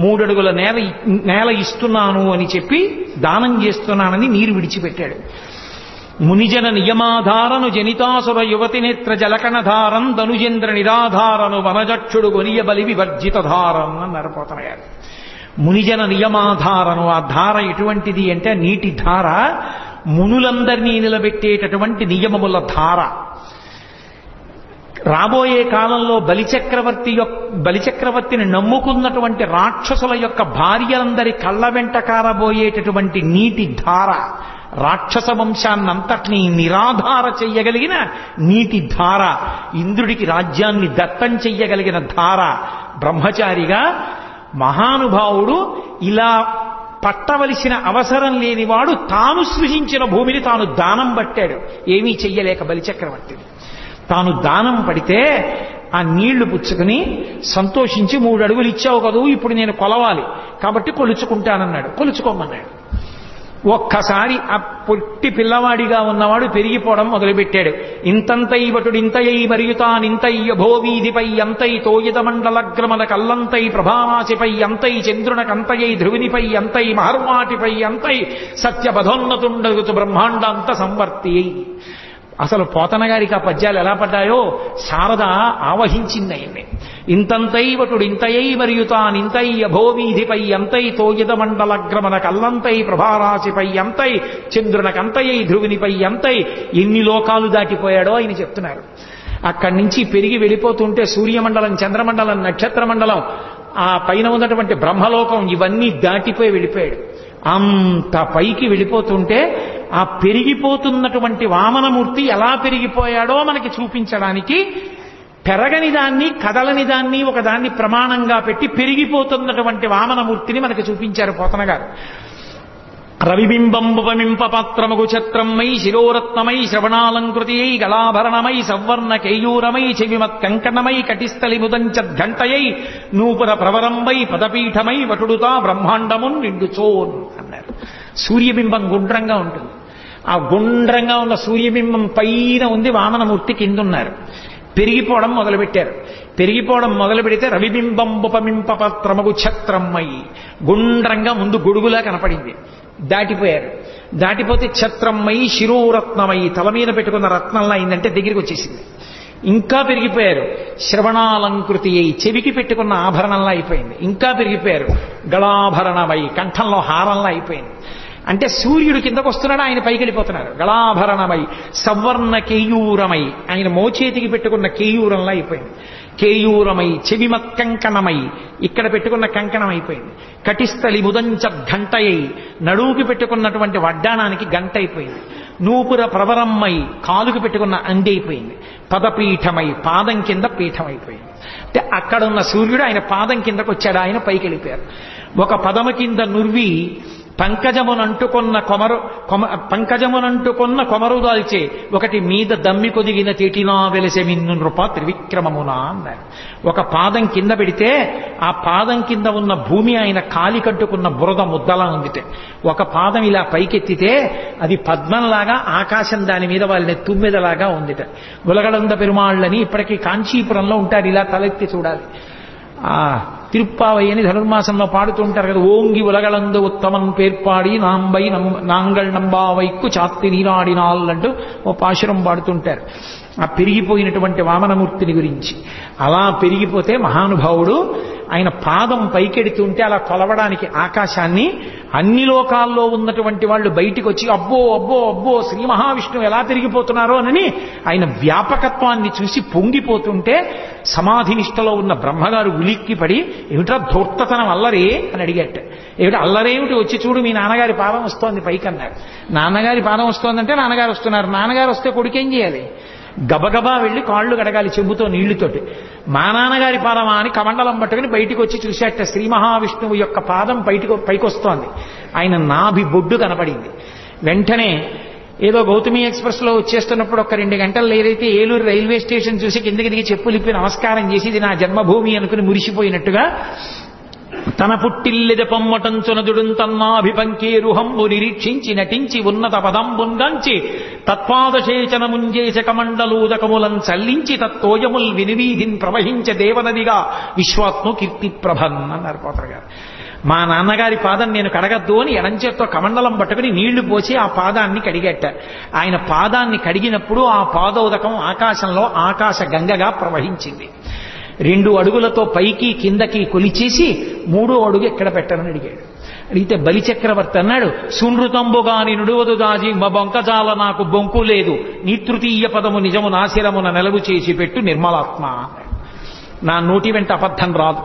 3 అడుగుల నేల ఇస్తున్నాను అని చెప్పి దానం చేస్తున్నానని నీరు విడిచిపెట్టాడు. మునిజన నియమాధారను జనితాసుర యువతి నేత్ర జలకణధారం ధనుజేంద్ర నిరాధారను వనజక్షుడు గొనియ బలి వివర్జితధారం అన్నారు పోతన గారు. మునిజన నియమాధారను, ఆ ధార ఎటువంటిది అంటే నీటి ధార మునులందరినీ నిలబెట్టేటటువంటి నియమముల ధార. రాబోయే కాలంలో బలిచక్రవర్తిని నమ్ముకున్నటువంటి రాక్షసుల యొక్క భార్యలందరి కళ్ళ వెంట కారబోయేటటువంటి నీటి ధార, రాక్షస వంశాన్నంతటినీ నిరాధార చెయ్యగలిగిన నీటి ధార, ఇంద్రుడికి రాజ్యాన్ని దత్తం చెయ్యగలిగిన ధార. బ్రహ్మచారిగా మహానుభావుడు ఇలా పట్టవలసిన అవసరం లేనివాడు తాను సృజించిన భూమిని తాను దానం పట్టాడు. ఏమీ చెయ్యలేక బలిచక్రవర్తిని తాను దానం పడితే ఆ నీళ్లు పుచ్చుకుని సంతోషించి 3 అడుగులు ఇచ్చావు కదూ, ఇప్పుడు నేను కొలవాలి కాబట్టి కొలుచుకుంటానన్నాడు. కొలుచుకోమన్నాడు. ఒక్కసారి ఆ పొట్టి పిల్లవాడిగా ఉన్నవాడు పెరిగిపోవడం మొదలుపెట్టాడు. ఇంతంతై వటుడింతయై మరియుతానింతయ్య భోవీధిపై అంతై తోయిద మండలగ్రమల కల్లంతై ప్రభావాసిపై అంతై చంద్రునకంతయై ధ్రువినిపై అంతై మహర్వాటిపై అంతై సత్యపథోన్నతుండగుతు బ్రహ్మాండాంత సంవర్తి. అసలు పోతన గారికి ఆ పద్యాలు ఎలా పడ్డాయో శారద ఆవహించింది ఆయన్ని. ఇంతంతై వటుడు ఇంతయై మరియు తానింతై అభోవీధిపై అంతై తోయిద మండలగ్రమన కల్లంతై ప్రభారాశిపై అంతై చంద్రునకంతయై ధ్రువునిపై అంతై ఎన్ని లోకాలు దాటిపోయాడో ఆయన చెప్తున్నారు. అక్కడి నుంచి పెరిగి వెళ్ళిపోతుంటే సూర్యమండలం, చంద్రమండలం, నక్షత్ర మండలం, ఆ పైన ఉన్నటువంటి బ్రహ్మలోకం ఇవన్నీ దాటిపోయి వెళ్ళిపోయాడు. అంత పైకి వెళ్ళిపోతుంటే ఆ పెరిగిపోతున్నటువంటి వామనమూర్తి ఎలా పెరిగిపోయాడో మనకి చూపించడానికి పెరగని దాన్ని, కదలని దాన్ని ఒకదాన్ని ప్రమాణంగా పెట్టి పెరిగిపోతున్నటువంటి వామనమూర్తిని మనకి చూపించారు పోతన గారు. రవిబింబంబుపమింప పాత్రమగు ఛత్రమై శిరోరత్నమై శ్రవణాలంకృతియై గళాభరణమై సవర్ణ కేయూరమై చెవిమత్ కంకణమై కటిస్థలి ముదంచద్ఘంటయై నూపుర ప్రవరంబై పదపీఠమై వటుడుతా బ్రహ్మాండమున్ నిండుచోన్ అన్నారు. సూర్యబింబం గుండ్రంగా ఉంటుంది. ఆ గుండ్రంగా ఉన్న సూర్యబింబం పైన ఉంది, వామనమూర్తి కిందున్నారు. పెరిగిపోవడం మొదలుపెట్టారు. పెరిగిపోవడం మొదలు పెడితే రవిబింబంబుపమింప పాత్రమగు ఛత్రమై గుండ్రంగా ముందు గొడుగులా కనపడింది. దాటిపోయారు. దాటిపోతే ఛత్రమై శిరోరత్నమై తల మీద పెట్టుకున్న రత్నంలా అయిందంటే దగ్గరికి వచ్చేసింది. ఇంకా పెరిగిపోయారు. శ్రవణాలంకృతి అయి చెవికి పెట్టుకున్న ఆభరణంలా అయిపోయింది. ఇంకా పెరిగిపోయారు. గళాభరణమై కంఠంలో హారంలా అయిపోయింది. అంటే సూర్యుడు కిందకు వస్తున్నాడు, ఆయన పైకి వెళ్ళిపోతున్నారు. గళాభరణమై సవర్ణ కేయూరమై ఆయన మోచేతికి పెట్టుకున్న కేయూరంలా అయిపోయింది. కేయూరమై చెవిమత్ కంకణమై ఇక్కడ పెట్టుకున్న కంకణం అయిపోయింది. కటిస్థలి ముదంచ ఘంటయై నడువుకి పెట్టుకున్నటువంటి వడ్డానానికి గంట అయిపోయింది. నూపుర ప్రవరమ్మై కాలుకి పెట్టుకున్న అంది అయిపోయింది. పదపీఠమై పాదం కింద పీఠం అయిపోయింది. అంటే అక్కడ ఉన్న సూర్యుడు ఆయన పాదం కిందకు వచ్చాడు, ఆయన పైకి వెళ్ళిపోయారు. ఒక పదము కింద నుర్వి పంకజమునంటుకొన్న కొమరు దాల్చే ఒకటి మీద దమ్మి కొదిగిన తేటినా వెలసే మిన్ను నృప త్రివిక్రమమున అన్నారు. ఒక పాదం కింద పెడితే ఆ పాదం కింద ఉన్న భూమి ఆయన కాలి కట్టుకున్న బురద ముద్దలా ఉందిటే. ఒక పాదం ఇలా పైకెత్తితే అది పద్మంలాగా ఆకాశం దాని మీద వాళ్ళని తుమ్మెదలాగా ఉందిట. ఉలగడంద పెరుమాళ్ళని ఇప్పటికీ కాంచీపురంలో ఉంటారు, ఇలా తలెత్తి చూడాలి. తిరుప్పావయ్యని ధనుర్మాసంలో పాడుతుంటారు కదా, ఓంగి ఉలగలందు ఉత్తమం పేర్పాడి నాంబై నాంగల్ నంబావైక్కు చాత్తి నీరాడినాల్ అంటూ ఓ పాశురం పాడుతుంటారు ఆ పెరిగిపోయినటువంటి వామనమూర్తిని గురించి. అలా పెరిగిపోతే మహానుభావుడు ఆయన పాదం పైకెడుతుంటే అలా కొలవడానికి ఆకాశాన్ని అన్ని లోకాల్లో ఉన్నటువంటి వాళ్ళు బయటికి వచ్చి అబ్బో అబ్బో అబ్బో శ్రీ మహావిష్ణువు ఎలా పెరిగిపోతున్నారో అని ఆయన వ్యాపకత్వాన్ని చూసి పొంగిపోతుంటే సమాధి నిష్టలో ఉన్న బ్రహ్మగారు ఉలిక్కిపడి ఏమిట్రా ధూర్తతనం అల్లరే అని అడిగట్ట. ఏమిటి అల్లరేమిటి, వచ్చి చూడు మీ నాన్నగారి పాదం వస్తోంది పైకి అన్నారు. నాన్నగారి పాదం వస్తోందంటే నాన్నగారు వస్తున్నారు. నాన్నగారు వస్తే కొడుకేం చేయాలి? గబగబా వెళ్ళి కాళ్ళు గడగాలి చెంబుతో నీళ్లుతోటి. మా నాన్నగారి పాదమా అని కమండలం పట్టుకుని బయటికి వచ్చి చూశాట. శ్రీ మహావిష్ణువు యొక్క పాదం పైకొస్తోంది. ఆయన నాభి బొడ్డు కనపడింది. వెంటనే ఏదో గౌతమి ఎక్స్ప్రెస్ లో వచ్చేస్తున్నప్పుడు ఒక 2 గంటలు ఏదైతే ఏలూరు రైల్వే స్టేషన్ చూసి కిందకి దిగి చెప్పులిప్పి నమస్కారం చేసి ఇది నా జన్మభూమి అనుకుని మురిసిపోయినట్టుగా తన పుట్టిల్లెద పొమ్మటంచునదుడున్ తన్నాభిపంకేరుహంబు నిరీక్షించి నటించి ఉన్నత పదంబున్గంచి తత్పాదశేచనముంజేశ కమండలూదకములం చల్లించి తత్తోయముల్ వినివీధిన్ ప్రవహించ దేవనదిగా విశ్వాత్మ కీర్తి ప్రభన్ అన్నారు పోతర గారు. మా నాన్నగారి పాదం నేను కడగద్దు అని ఎడంచేత్తో కమండలం పట్టుకుని నీళ్లు పోసి ఆ పాదాన్ని కడిగట్ట. ఆయన పాదాన్ని కడిగినప్పుడు ఆ పాదోదకం ఆకాశంలో ఆకాశ గంగగా ప్రవహించింది. 2 అడుగులతో పైకి కిందకి కొలిచేసి 3వ అడుగు ఎక్కడ పెట్టనని అడిగాడు. అడిగితే బలిచక్రవర్తి అన్నాడు, సునృతంబుగాని నుడువదు దాజి బొంకజాల నాకు బొంకు లేదు, నీ తృతీయ పదము నిజము నాశిరమున నెలవు చేసి పెట్టు నిర్మలాత్మ. నా నోటి వెంట అబద్ధం రాదు.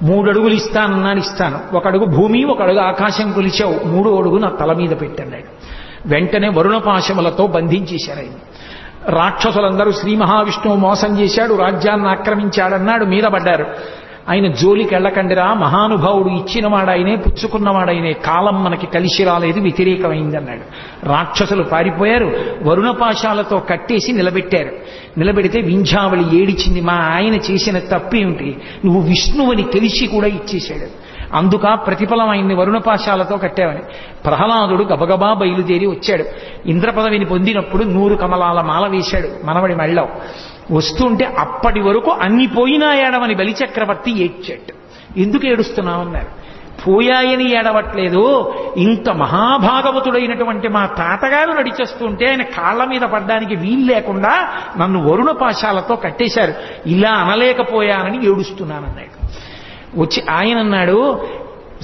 3 అడుగులు ఇస్తానన్నాను, ఇస్తాను. 1 అడుగు భూమి 1 అడుగు ఆకాశం కొలిచావు, 3వ అడుగు నా తల మీద పెట్టన్నాడు. వెంటనే వరుణపాశములతో బంధించేశారు ఆయన. రాక్షసులందరూ శ్రీ మహావిష్ణువు మోసం చేశాడు, రాజ్యాన్ని ఆక్రమించాడన్నాడు, మీద పడ్డారు. ఆయన జోలికి వెళ్ళకండిరా, మహానుభావుడు ఇచ్చినవాడాయనే పుచ్చుకున్నవాడాయనే, కాలం మనకి కలిసి రాలేదు, వ్యతిరేకమైందన్నాడు. రాక్షసులు పారిపోయారు, వరుణపాశాలతో కట్టేసి నిలబెట్టారు. నిలబెడితే వింధ్యావళి ఏడిచింది, మా ఆయన చేసిన తప్పేమిటి, నువ్వు విష్ణువని తెలిసి కూడా ఇచ్చేశాడు, అందుక ప్రతిఫలం ఆయన్ని వరుణపాశాలతో కట్టావని. ప్రహ్లాదుడు గబగబా బయలుదేరి వచ్చాడు. ఇంద్రపదవిని పొందినప్పుడు 100 కమలాల మాల వేశాడు మనవడి మెళ్ళలో. వస్తుంటే అప్పటి వరకు అన్ని పోయినా ఏడవని బలిచక్రవర్తి ఏడ్చాడు. ఎందుకు ఏడుస్తున్నామన్నారు. పోయాయని ఏడవట్లేదు, ఇంత మహాభాగవతుడైనటువంటి మా తాతగారు నడిచేస్తుంటే ఆయన కాళ్ల మీద పడ్డానికి వీలు లేకుండా నన్ను వరుణపాశాలతో కట్టేశారు, ఇలా అనలేకపోయానని ఏడుస్తున్నానన్నాడు. వచ్చి ఆయన అన్నాడు,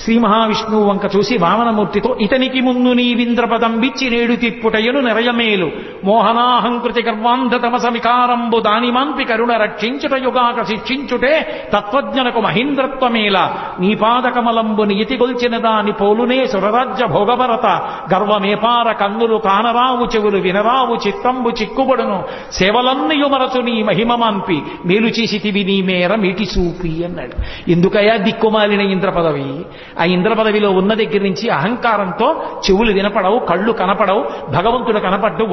శ్రీ మహావిష్ణువు వంక చూసి వామనమూర్తితో, ఇతనికి ముందు నీవింద్రపదం బిచ్చి నేడు తిప్పుటయను నెరయమేలు, మోహనాహంకృతి గర్వాంధతమసమికారంబు దానిమాంపి కరుణ రక్షించుటయుగాక శిక్షించుటే తత్వజ్ఞనకు మహీంద్రత్వమేల, నీ పాదకమలంబు నియతిగొల్చిన దాని పోలునే సురరాజ్య భోగభరత, గర్వమేపార కన్నులు కానరావు చెవులు వినరావు చిత్తంబు చిక్కుబడును, సేవలన్నయు మరచు నీ మహిమమాంపి మేలు చేసితివి నీ మేర మీటి చూపి అన్నాడు. ఎందుకయా దిక్కుమాలిన ఇంద్రపదవి? ఆ ఇంద్రపదవిలో ఉన్న దగ్గర నుంచి అహంకారంతో చెవులు వినపడవు, కళ్ళు కనపడవు, భగవంతుడు కనపడ్డు,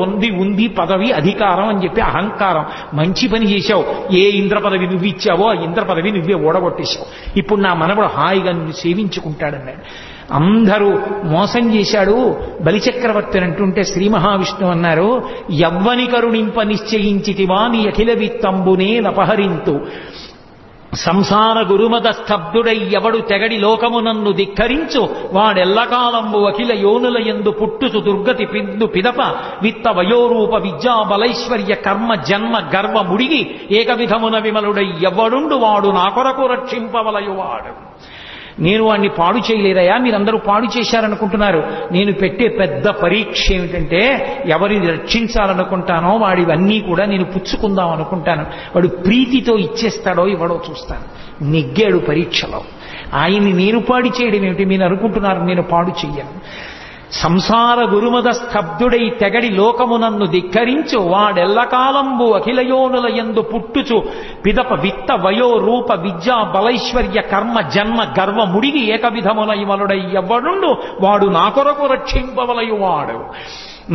ఉంది పదవి అధికారం అని చెప్పి అహంకారం. మంచి పని చేశావు, ఏ ఇంద్రపదవి నువ్వు ఇచ్చావో ఆ ఇంద్రపదవి నువ్వే ఓడగొట్టేశావు, ఇప్పుడు నా మనవడు హాయిగా నిన్ను సేవించుకుంటాడన్నాడు. అందరూ మోసం చేశాడు బలిచక్రవర్తిని అంటుంటే శ్రీ మహావిష్ణువు అన్నారు, యవ్వని కరుణింప నిశ్చయించితివా నీ అఖిల విత్తంబునే నపహరింతు, సంసార గురుమద స్తబ్దుడై ఎవడు తెగడి లోకమునన్ను ధిక్కరించు, వాడెల్లకాలంబు అఖిల యోనుల యందు పుట్టుసు దుర్గతి పిందు పిదప, విత్త వయోరూప విద్యా బలైశ్వర్య కర్మ జన్మ గర్వ ముడిగి, ఏక విధమున విమలుడై ఎవడుండు వాడు నా కొరకు రక్షింపవలయువాడు. నేను వాడిని పాడు చేయలేదయా, మీరందరూ పాడు చేశారనుకుంటున్నారు. నేను పెట్టే పెద్ద పరీక్ష ఏమిటంటే, ఎవరిని రక్షించాలనుకుంటానో వాడివన్నీ కూడా నేను పుచ్చుకుందాం అనుకుంటాను. వాడు ప్రీతితో ఇచ్చేస్తాడో ఇవ్వడో చూస్తాను. నెగ్గాడు పరీక్షలో. ఆయన్ని నేను పాడు చేయడం ఏమిటి? మీరు అనుకుంటున్నారు నేను పాడు చెయ్యను. సంసార గురుమద స్తబ్దుడై తెగడి లోకమునన్ను ధిక్కరించు, వాడెల్లకాలంబు అఖిలయోనుల యందు పుట్టుచు పిదప విత్త వయో రూప విద్యా బలైశ్వర్య కర్మ జన్మ గర్వ ముడిగి, ఏక విధమున ఇమలుడై ఎవ్వడుండు వాడు నా కొరకు రక్షింపవలయువాడు.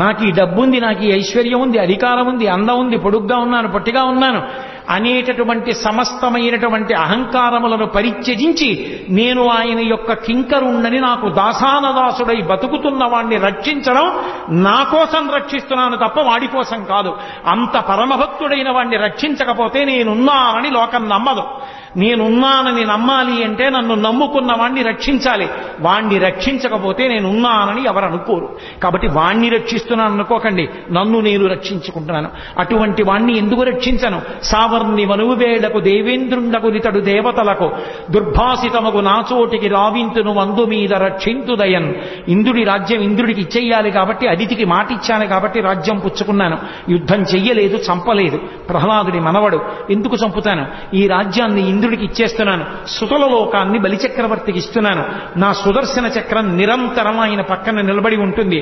నాకు ఈ డబ్బుంది, నాకు ఈ ఐశ్వర్యం ఉంది, అధికారం ఉంది, అందం ఉంది, పొడుగ్గా ఉన్నాను, పొట్టిగా ఉన్నాను అనేటటువంటి సమస్తమైనటువంటి అహంకారములను పరిత్యజించి నేను ఆయన యొక్క కింకరుణ్ణని, నాకు దాసానదాసుడై బతుకుతున్న వాణ్ణి రక్షించడం నా కోసం రక్షిస్తున్నాను తప్ప వాడి కోసం కాదు. అంత పరమభక్తుడైన వాణ్ణి రక్షించకపోతే నేనున్నానని లోకం నమ్మదు. నేనున్నానని నమ్మాలి అంటే నన్ను నమ్ముకున్న వాణ్ణి రక్షించాలి. వాణ్ణి రక్షించకపోతే నేనున్నానని ఎవరు అనుకోరు. కాబట్టి వాణ్ణి రక్షిస్తున్నాను అనుకోకండి, నన్ను నేను రక్షించుకుంటున్నాను. అటువంటి వాణ్ణి ఎందుకు రక్షించను? సావర్ణి మనువేళకు దేవేంద్రుండకు నితడు దేవతలకు, దుర్భాసితమగు నాచోటికి రావింతును వందు మీద రక్షింతుదయన్. ఇంద్రుడి రాజ్యం ఇంద్రుడికి ఇచ్చేయాలి కాబట్టి, అదితికి మాటిచ్చాను కాబట్టి రాజ్యం పుచ్చుకున్నాను. యుద్ధం చెయ్యలేదు, చంపలేదు. ప్రహ్లాదుడి మనవడు, ఎందుకు చంపుతాను? ఈ రాజ్యాన్ని ఇంద్రుడికి ఇచ్చేస్తున్నాను, సుతుల లోకాన్ని బలిచక్రవర్తికి ఇస్తున్నాను. నా సుదర్శన చక్రం నిరంతరం ఆయన పక్కన నిలబడి ఉంటుంది.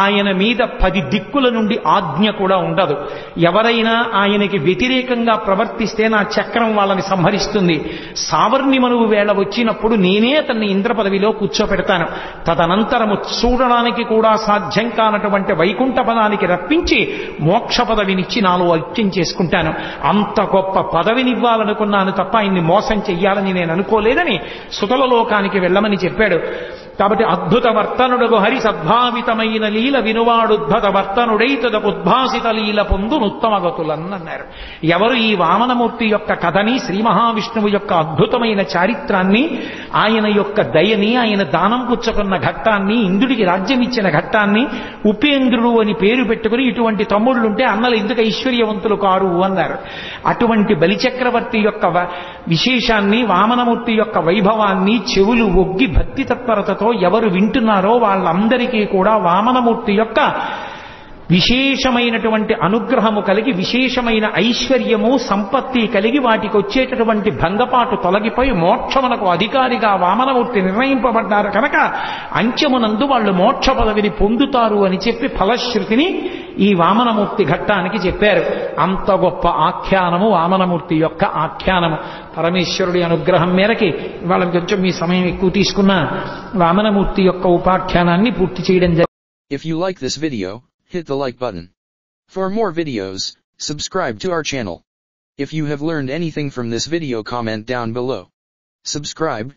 ఆయన మీద 10 దిక్కుల నుండి ఆజ్ఞ కూడా ఉండదు. ఎవరైనా ఆయనకి వ్యతిరేకంగా ప్రవర్తిస్తే నా చక్రం వాళ్ళని సంహరిస్తుంది. సావర్ణి మనువు వేళ వచ్చినప్పుడు నేనే అతన్ని ఇంద్ర పదవిలో కూర్చోపెడతాను. తదనంతరము చూడడానికి కూడా సాధ్యం కానటువంటి వైకుంఠ పదానికి రప్పించి మోక్ష పదవినిచ్చి నాలో ఐక్యం చేసుకుంటాను. అంత గొప్ప పదవినివ్వాలనుకున్నాను తప్ప ఆయన్ని మోసం చెయ్యాలని నేను అనుకోలేదని సుతల లోకానికి వెళ్ళమని చెప్పాడు. కాబట్టి అద్భుత వర్తనుడు హరి సద్భావితమైన లీల వినువాడుద్భుత వర్తనుడై తదకు ఉద్భాసిత లీల పొందు నుత్తమగతులన్నారు. ఎవరు ఈ వామనమూర్తి యొక్క కథని, శ్రీ మహావిష్ణువు యొక్క అద్భుతమైన చారిత్రాన్ని, ఆయన యొక్క దయని, ఆయన దానం పుచ్చుకున్న ఘట్టాన్ని, ఇంద్రుడికి రాజ్యం ఇచ్చిన ఘట్టాన్ని, ఉపేంద్రుడు అని పేరు పెట్టుకుని ఇటువంటి తమ్ముళ్ళుంటే అన్నలు ఎందుకు ఐశ్వర్యవంతులు కారు అన్నారు. అటువంటి బలిచక్రవర్తి యొక్క విశేషాన్ని, వామనమూర్తి యొక్క వైభవాన్ని చెవులు ఒగ్గి భక్తి తత్పరతతో ఎవరు వింటున్నారో వాళ్ళందరికీ కూడా వామనమూర్తి యొక్క విశేషమైనటువంటి అనుగ్రహము కలిగి, విశేషమైన ఐశ్వర్యము సంపత్తి కలిగి, వాటికి వచ్చేటటువంటి భంగపాటు తొలగిపోయి మోక్షమునకు అధికారిగా వామనమూర్తి నిర్ణయింపబడ్డారు కనుక అంత్యమునందు వాళ్ళు మోక్ష పదవిని పొందుతారు అని చెప్పి ఫలశ్రుతిని ఈ వామనమూర్తి ఘట్టానికి చెప్పారు. అంత గొప్ప ఆఖ్యానము వామనమూర్తి యొక్క ఆఖ్యానము. పరమేశ్వరుడి అనుగ్రహం మేరకి ఇవాళ కొంచెం మీ సమయం ఎక్కువ తీసుకున్న వామనమూర్తి యొక్క ఉపాఖ్యానాన్ని పూర్తి చేయడం జరిగింది. If you like this video, hit the like button. For more videos, subscribe to our channel. If you have learned anything from this video, comment down below. Subscribe.